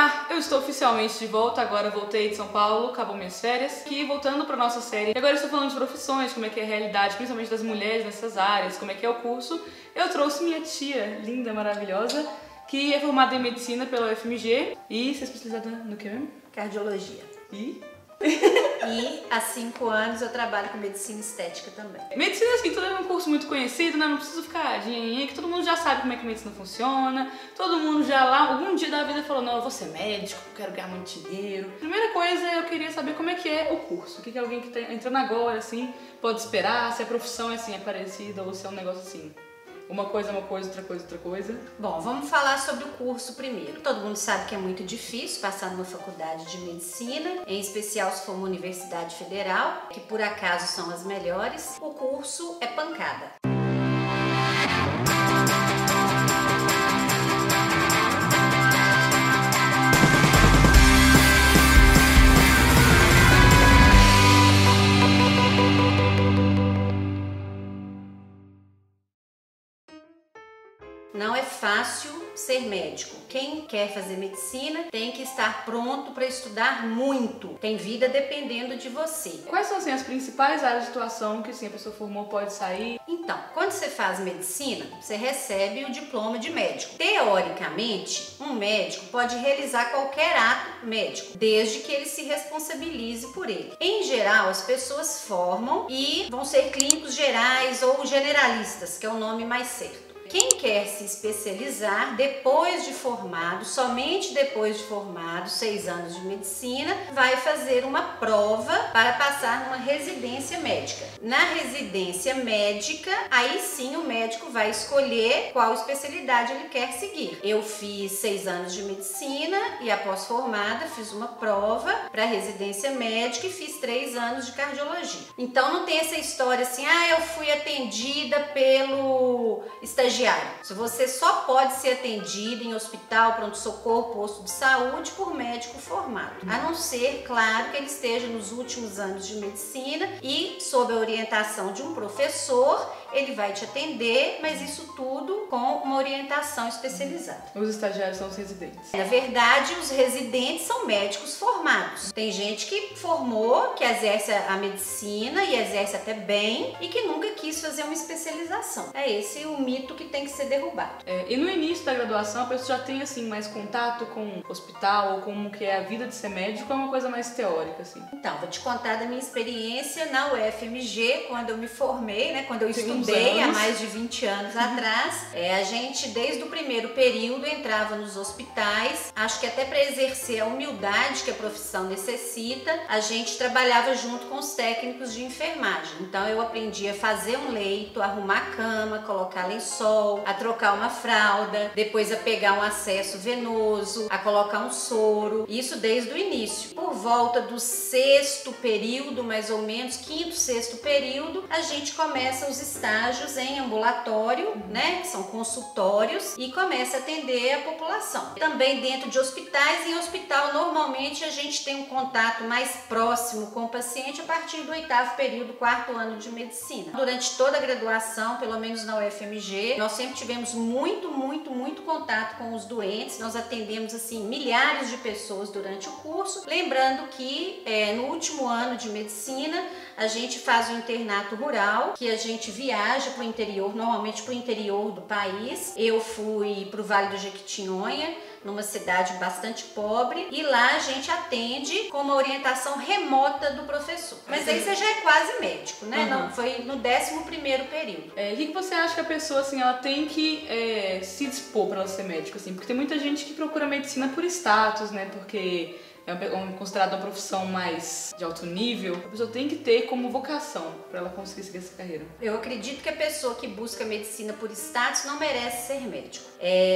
Olá, eu estou oficialmente de volta, agora voltei de São Paulo, acabou minhas férias, e voltando para nossa série. E agora eu estou falando de profissões, como é que é a realidade, principalmente das mulheres nessas áreas, como é que é o curso. Eu trouxe minha tia, linda, maravilhosa, que é formada em medicina pela UFMG e se é especializada no que mesmo? Cardiologia. E há 5 anos eu trabalho com medicina estética também. Medicina, assim, todo é um curso muito conhecido, né? Não precisa ficar que todo mundo já sabe como é que a medicina funciona. Todo mundo já lá, algum dia da vida falou, não, eu vou ser médico, eu quero ganhar muito dinheiro. Primeira coisa, eu queria saber como é que é o curso. O que alguém que tá entrando agora, assim, pode esperar, se a profissão é, assim, é parecida ou se é um negócio assim. Uma coisa, outra coisa. Bom, vamos falar sobre o curso primeiro. Todo mundo sabe que é muito difícil passar numa faculdade de medicina, em especial se for uma universidade federal, que por acaso são as melhores. O curso é pancada. Não é fácil ser médico. Quem quer fazer medicina tem que estar pronto para estudar muito. Tem vida dependendo de você. Quais são assim, as principais áreas de atuação que assim, a pessoa formou pode sair? Então, quando você faz medicina, você recebe o diploma de médico. Teoricamente, um médico pode realizar qualquer ato médico, desde que ele se responsabilize por ele. Em geral, as pessoas formam e vão ser clínicos gerais ou generalistas, que é o nome mais certo. Quem quer se especializar depois de formado, somente depois de formado, 6 anos de medicina, vai fazer uma prova para passar numa residência médica. Na residência médica, aí sim o médico vai escolher qual especialidade ele quer seguir. Eu fiz 6 anos de medicina e após formada fiz uma prova para residência médica e fiz 3 anos de cardiologia. Então não tem essa história assim, eu fui atendida pelo estagiário. Se você só pode ser atendido em hospital, pronto-socorro, posto de saúde por médico formado. A não ser, claro, que ele esteja nos últimos anos de medicina e sob a orientação de um professor, ele vai te atender, mas isso tudo com uma orientação especializada. Os estagiários são os residentes. Na verdade, os residentes são médicos formados. Tem gente que formou, que exerce a medicina e exerce até bem e que nunca quis fazer uma especialização. É esse o mito que tem que ser derrubado. E no início da graduação, a pessoa já tem assim mais contato com o hospital ou como que é a vida de ser médico, é uma coisa mais teórica assim. Então, vou te contar da minha experiência na UFMG, quando eu me formei, né, quando eu estudei há mais de 20 anos atrás. A gente, desde o primeiro período, entrava nos hospitais, acho que até para exercer a humildade que a profissão necessita, a gente trabalhava junto com os técnicos de enfermagem. Então, eu aprendi a fazer um leito, a arrumar a cama, colocar lençol, a trocar uma fralda, depois a pegar um acesso venoso, a colocar um soro, isso desde o início. Por volta do 6º período, mais ou menos, 5º, 6º período, a gente começa os estágios em ambulatório, né, que são consultórios, e começa a atender a população. Também dentro de hospitais, em hospital normalmente a gente tem um contato mais próximo com o paciente a partir do 8º período, 4º ano de medicina. Durante toda a graduação, pelo menos na UFMG, nós sempre tivemos muito contato com os doentes. Nós atendemos assim milhares de pessoas durante o curso. Lembrando que no último ano de medicina a gente faz um internato rural, que a gente viaja para o interior, normalmente para o interior do país. Eu fui para o Vale do Jequitinhonha, numa cidade bastante pobre, e lá a gente atende com uma orientação remota do professor. Mas aí você já é quase médico, né? Não, foi no 11º período. O que você acha que a pessoa assim, ela tem que se dispor para ela ser médico? Assim? Porque tem muita gente que procura medicina por status, né? Porque é considerada uma profissão mais de alto nível, a pessoa tem que ter como vocação para ela conseguir seguir essa carreira. Eu acredito que a pessoa que busca medicina por status não merece ser médico.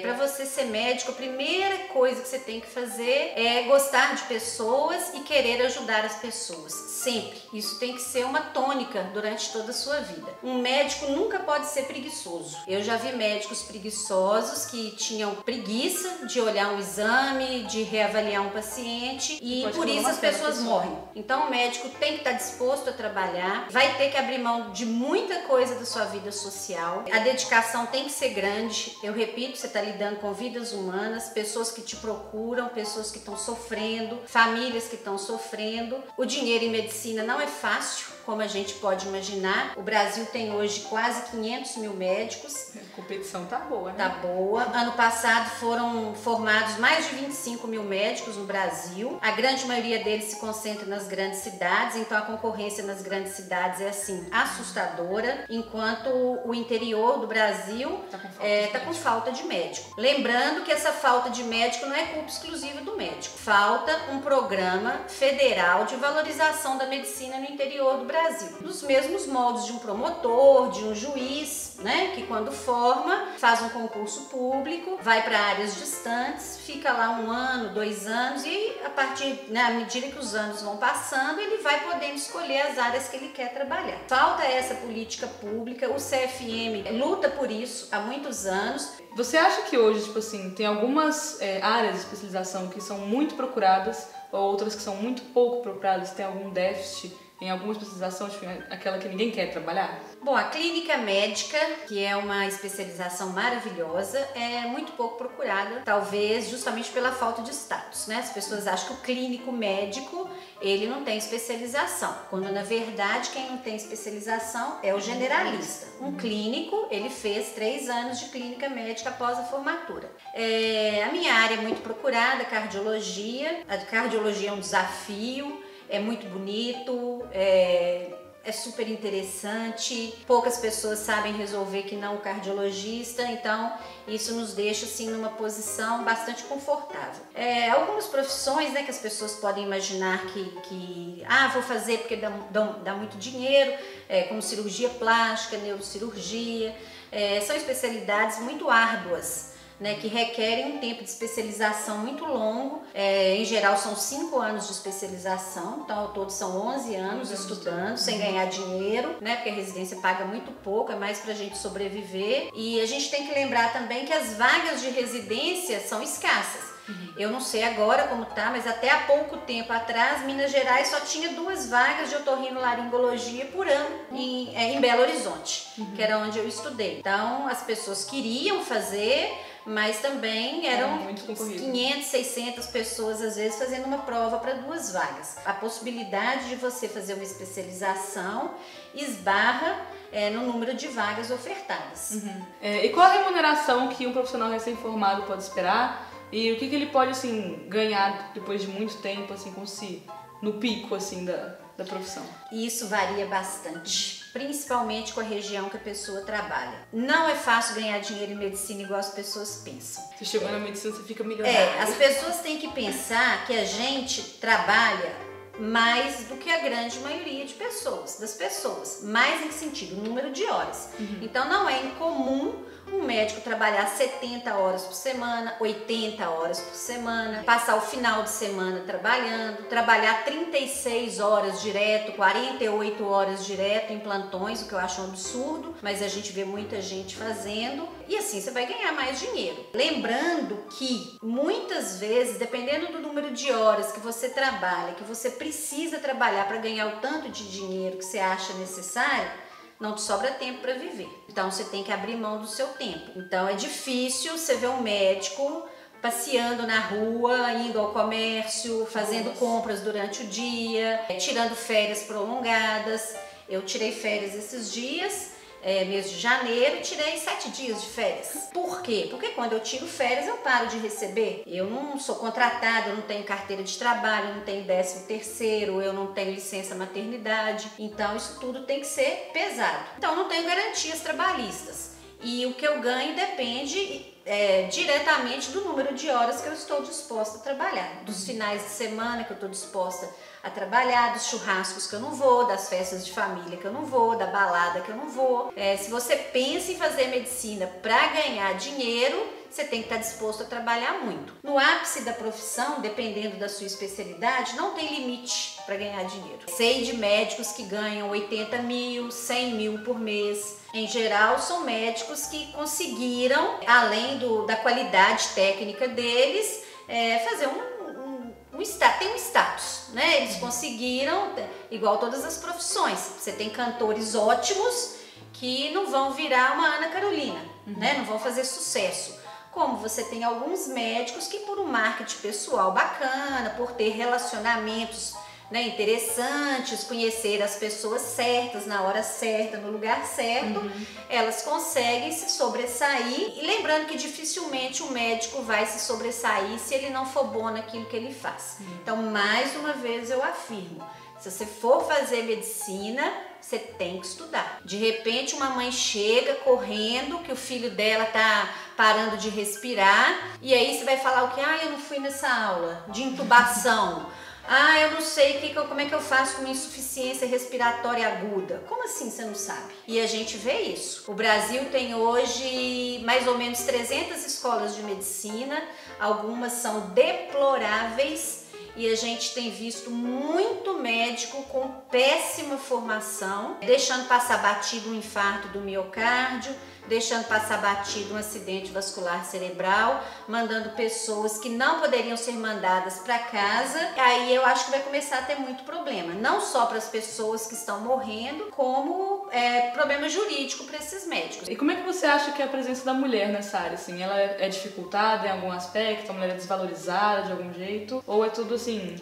Para você ser médico, a primeira coisa que você tem que fazer é gostar de pessoas e querer ajudar as pessoas. Sempre. Isso tem que ser uma tônica durante toda a sua vida. Um médico nunca pode ser preguiçoso. Eu já vi médicos preguiçosos que tinham preguiça de olhar um exame, de reavaliar um paciente e por isso as pessoas morrem. Então o médico tem que estar disposto a trabalhar, vai ter que abrir mão de muita coisa da sua vida social. A dedicação tem que ser grande. Eu repito público, você está lidando com vidas humanas, pessoas que te procuram, pessoas que estão sofrendo, famílias que estão sofrendo. O dinheiro em medicina não é fácil, como a gente pode imaginar. O Brasil tem hoje quase 500 mil médicos. A competição tá boa, né? Tá boa. Ano passado foram formados mais de 25 mil médicos no Brasil. A grande maioria deles se concentra nas grandes cidades, então a concorrência nas grandes cidades é assim, assustadora, enquanto o interior do Brasil tá com falta de médico. Lembrando que essa falta de médico não é culpa exclusiva do médico. Falta um programa federal de valorização da medicina no interior do Brasil. Nos mesmos moldes de um promotor, de um juiz, né, que quando forma, faz um concurso público, vai para áreas distantes, fica lá 1 ano, 2 anos e a partir, né, à medida que os anos vão passando, ele vai podendo escolher as áreas que ele quer trabalhar. Falta essa política pública, o CFM luta por isso há muitos anos. Você acha que hoje, tipo assim, tem algumas áreas de especialização que são muito procuradas ou outras que são muito pouco procuradas, tem algum déficit em alguma especialização, tipo, aquela que ninguém quer trabalhar? Bom, a clínica médica, que é uma especialização maravilhosa, é muito pouco procurada, talvez justamente pela falta de status, né? As pessoas acham que o clínico médico, ele não tem especialização, quando na verdade quem não tem especialização é o generalista. Um clínico, ele fez 3 anos de clínica médica após a formatura. A minha área é muito procurada, cardiologia. A cardiologia é um desafio, é muito bonito, é super interessante, poucas pessoas sabem resolver que não o cardiologista, então isso nos deixa assim numa posição bastante confortável. Algumas profissões, né, que as pessoas podem imaginar que vou fazer porque dá muito dinheiro, como cirurgia plástica, neurocirurgia, são especialidades muito árduas, né, que requerem um tempo de especialização muito longo. Em geral são 5 anos de especialização, então ao todo são 11 anos estudando, sem ganhar dinheiro, né, porque a residência paga muito pouco, é mais pra gente sobreviver. E a gente tem que lembrar também que as vagas de residência são escassas. Eu não sei agora como tá, mas até há pouco tempo atrás, Minas Gerais só tinha 2 vagas de otorrinolaringologia por ano em Belo Horizonte, que era onde eu estudei. Então as pessoas queriam fazer, mas também eram 500, 600 pessoas às vezes fazendo uma prova para 2 vagas. A possibilidade de você fazer uma especialização esbarra no número de vagas ofertadas. E qual a remuneração que um profissional recém-formado pode esperar? E o que ele pode, assim, ganhar depois de muito tempo, assim, no pico, assim, da profissão? Isso varia bastante, principalmente com a região que a pessoa trabalha. Não é fácil ganhar dinheiro em medicina igual as pessoas pensam. Você chegou na medicina, você fica milionário. As pessoas têm que pensar que a gente trabalha mais do que a grande maioria das pessoas. Mais em que sentido? O número de horas. Então não é incomum um médico trabalhar 70 horas por semana, 80 horas por semana, passar o final de semana trabalhando, trabalhar 36 horas direto, 48 horas direto em plantões, o que eu acho um absurdo, mas a gente vê muita gente fazendo, e assim você vai ganhar mais dinheiro. Lembrando que muitas vezes, dependendo do número de horas que você trabalha, que você precisa trabalhar para ganhar o tanto de dinheiro que você acha necessário, não te sobra tempo para viver. Então você tem que abrir mão do seu tempo. Então é difícil você ver um médico passeando na rua, indo ao comércio, fazendo compras durante o dia, tirando férias prolongadas. Eu tirei férias esses dias, mês de janeiro, tirei 7 dias de férias. Por quê? Porque quando eu tiro férias eu paro de receber. Eu não sou contratada, eu não tenho carteira de trabalho, eu não tenho 13º, eu não tenho licença maternidade. Então isso tudo tem que ser pesado. Então eu não tenho garantias trabalhistas. E o que eu ganho depende diretamente do número de horas que eu estou disposta a trabalhar, dos finais de semana que eu estou disposta a trabalhar, dos churrascos que eu não vou, das festas de família que eu não vou, da balada que eu não vou. Se você pensa em fazer medicina para ganhar dinheiro, você tem que estar disposto a trabalhar muito. No ápice da profissão, dependendo da sua especialidade, não tem limite para ganhar dinheiro. Sei de médicos que ganham 80 mil, 100 mil por mês. Em geral, são médicos que conseguiram, além da qualidade técnica deles, fazer tem um status, né? Eles conseguiram, igual todas as profissões. Você tem cantores ótimos que não vão virar uma Ana Carolina, né? Não vão fazer sucesso. como você tem alguns médicos que por um marketing pessoal bacana, por ter relacionamentos, né, interessantes, conhecer as pessoas certas, na hora certa, no lugar certo, elas conseguem se sobressair. E lembrando que dificilmente o médico vai se sobressair se ele não for bom naquilo que ele faz. Então, mais uma vez eu afirmo, se você for fazer medicina, você tem que estudar. De repente uma mãe chega correndo que o filho dela tá parando de respirar e aí você vai falar o que? Ah, eu não fui nessa aula de intubação. Ah, eu não sei como é que eu faço com insuficiência respiratória aguda. Como assim você não sabe? E a gente vê isso. O Brasil tem hoje mais ou menos 300 escolas de medicina, algumas são deploráveis e a gente tem visto muito médico com péssima formação, deixando passar batido um infarto do miocárdio, deixando passar batido um acidente vascular cerebral, mandando pessoas que não poderiam ser mandadas para casa. Aí eu acho que vai começar a ter muito problema, não só para as pessoas que estão morrendo, como problema jurídico para esses médicos. E como é que você acha que é a presença da mulher nessa área? Assim, ela é dificultada em algum aspecto? A mulher é desvalorizada de algum jeito? Ou é tudo assim,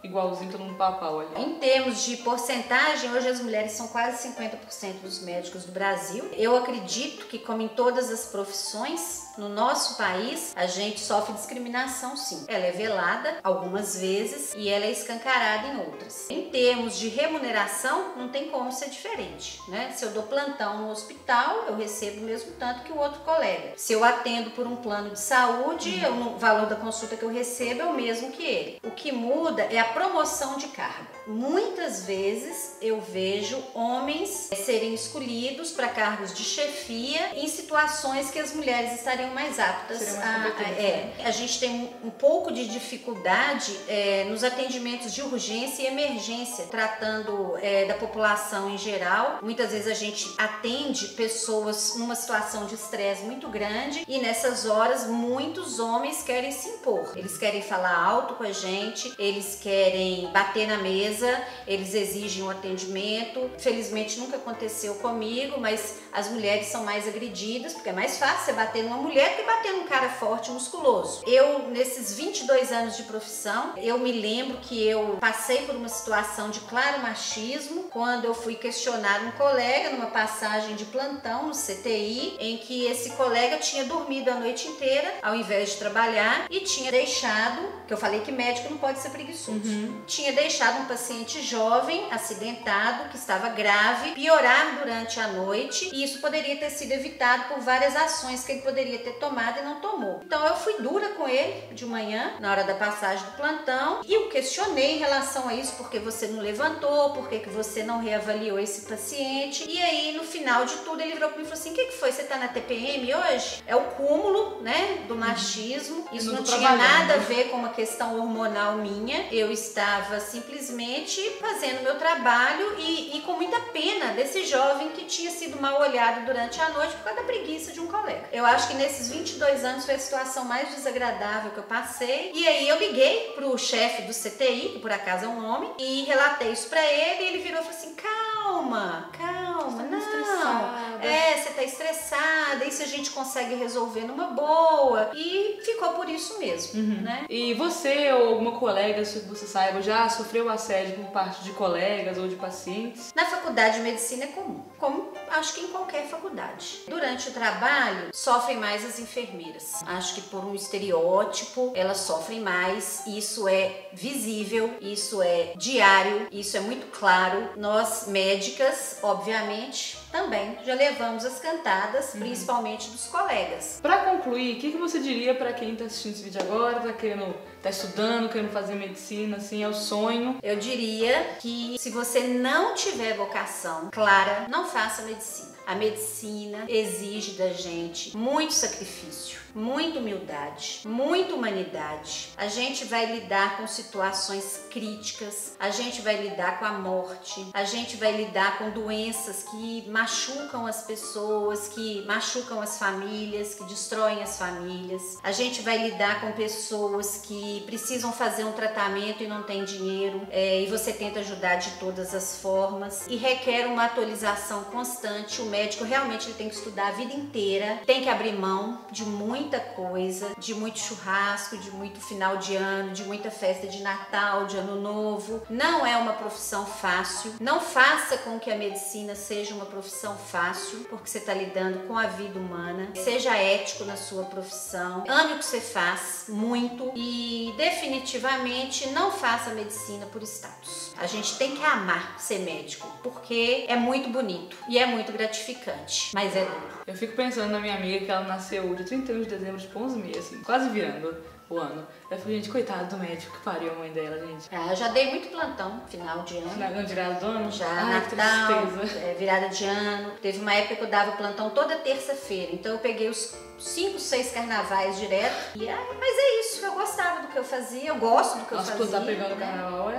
igualzinho, todo mundo pau a pau ali? Em termos de porcentagem, hoje as mulheres são quase 50% dos médicos do Brasil. Eu acredito que, como em todas as profissões, no nosso país, a gente sofre discriminação sim. Ela é velada algumas vezes e ela é escancarada em outras. Em termos de remuneração, não tem como ser diferente, né? Se eu dou plantão no hospital, eu recebo o mesmo tanto que o outro colega. Se eu atendo por um plano de saúde, o valor da consulta que eu recebo é o mesmo que ele. O que muda é a promoção de cargo. Muitas vezes eu vejo homens serem escolhidos para cargos de chefia em situações que as mulheres estariam mais aptas a gente tem um pouco de dificuldade nos atendimentos de urgência e emergência, tratando da população em geral. Muitas vezes a gente atende pessoas numa situação de estresse muito grande e nessas horas muitos homens querem se impor. Eles querem falar alto com a gente, eles querem bater na mesa, eles exigem um atendimento. Felizmente nunca aconteceu comigo, mas as mulheres são mais agredidas, porque é mais fácil você bater numa mulher que bater num cara forte, musculoso. Eu, nesses 22 anos de profissão, eu me lembro que eu passei por uma situação de claro machismo, quando eu fui questionar um colega numa passagem de plantão no CTI, em que esse colega tinha dormido a noite inteira, ao invés de trabalhar, e tinha deixado, que eu falei que médico não pode ser preguiçoso, tinha deixado um paciente jovem, acidentado, que estava grave, piorar durante a noite, e isso poderia ter sido evitado por várias ações que ele poderia ter tomado e não tomou. Então eu fui dura com ele de manhã, na hora da passagem do plantão, e eu questionei em relação a isso, porque você não levantou, porque que você não reavaliou esse paciente. E aí no final de tudo ele virou para mim e falou assim: o que foi? Você tá na TPM hoje? É o cúmulo, né, do machismo. Isso não tinha nada a ver com uma questão hormonal minha. Eu estava simplesmente fazendo meu trabalho e com muita pena desse jovem que tinha sido mal olhado durante a noite por causa da preguiça de um colega. Eu acho que nesses 22 anos foi a situação mais desagradável que eu passei. E aí eu liguei pro chefe do CTI, que por acaso é um homem, e relatei isso pra ele, e ele virou e falou assim: calma, não, você tá estressada, isso a gente consegue resolver numa boa. E ficou por isso mesmo, né? E você ou alguma colega, se você saiba, já sofreu assédio por parte de colegas ou de pacientes? Na faculdade de medicina é comum, como acho que em qualquer faculdade. Durante o trabalho, sofrem mais as enfermeiras. Acho que por um estereótipo, elas sofrem mais. Isso é visível, isso é diário, isso é muito claro. Nós, médicas, obviamente, também já levamos as cantadas, principalmente dos colegas. Para concluir, o que você diria para quem está assistindo esse vídeo agora, tá estudando, querendo fazer medicina, assim, é o sonho? Eu diria que se você não tiver vocação clara, não faça medicina. A medicina exige da gente muito sacrifício, muita humildade, muita humanidade. A gente vai lidar com situações críticas, a gente vai lidar com a morte, a gente vai lidar com doenças que machucam as pessoas, que machucam as famílias, que destroem as famílias. A gente vai lidar com pessoas que precisam fazer um tratamento e não tem dinheiro, e você tenta ajudar de todas as formas. E requer uma atualização constante. O médico realmente ele tem que estudar a vida inteira, tem que abrir mão de muita coisa, de muito churrasco, de muito final de ano, de muita festa de Natal, de Ano Novo. Não é uma profissão fácil. Não faça com que a medicina seja uma profissão fácil, porque você está lidando com a vida humana. Seja ético na sua profissão, ame o que você faz muito e definitivamente não faça medicina por status. A gente tem que amar ser médico, porque é muito bonito e é muito gratificante, mas é duro. Eu fico pensando na minha amiga que ela nasceu dia 31 de dezembro, tipo 11 meses, assim, quase virando o ano. Eu falei, gente, coitado do médico que pariu a mãe dela, gente. Eu já dei muito plantão, final de ano. Na virada do ano? Já, ai, Natal, virada de ano. Teve uma época que eu dava plantão toda terça-feira, então eu peguei os 5, 6 carnavais direto. E, mas é isso, eu gostava do que eu fazia, eu gosto do que eu fazia. Nossa, tá pegando carnaval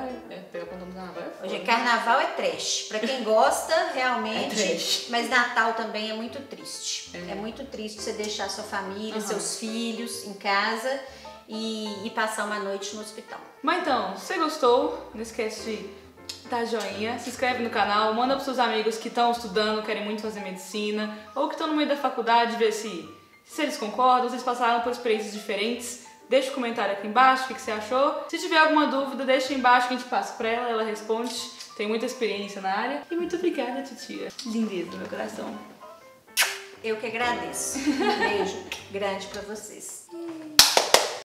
pegar plantão do carnaval é foda. Hoje, carnaval é trash. Pra quem gosta, realmente. É trash. Mas Natal também é muito triste. É muito triste você deixar sua família, seus filhos em casa e passar uma noite no hospital. Mas então, se você gostou, não esquece de dar joinha, se inscreve no canal, manda pros seus amigos que estão estudando, querem muito fazer medicina, ou que estão no meio da faculdade, ver se eles concordam, se eles passaram por experiências diferentes. Deixa um comentário aqui embaixo, o que você achou. Se tiver alguma dúvida, deixa aí embaixo que a gente passa pra ela, ela responde. Tem muita experiência na área. E muito obrigada, titia. Lindeza do meu coração. Eu que agradeço. Um beijo grande pra vocês.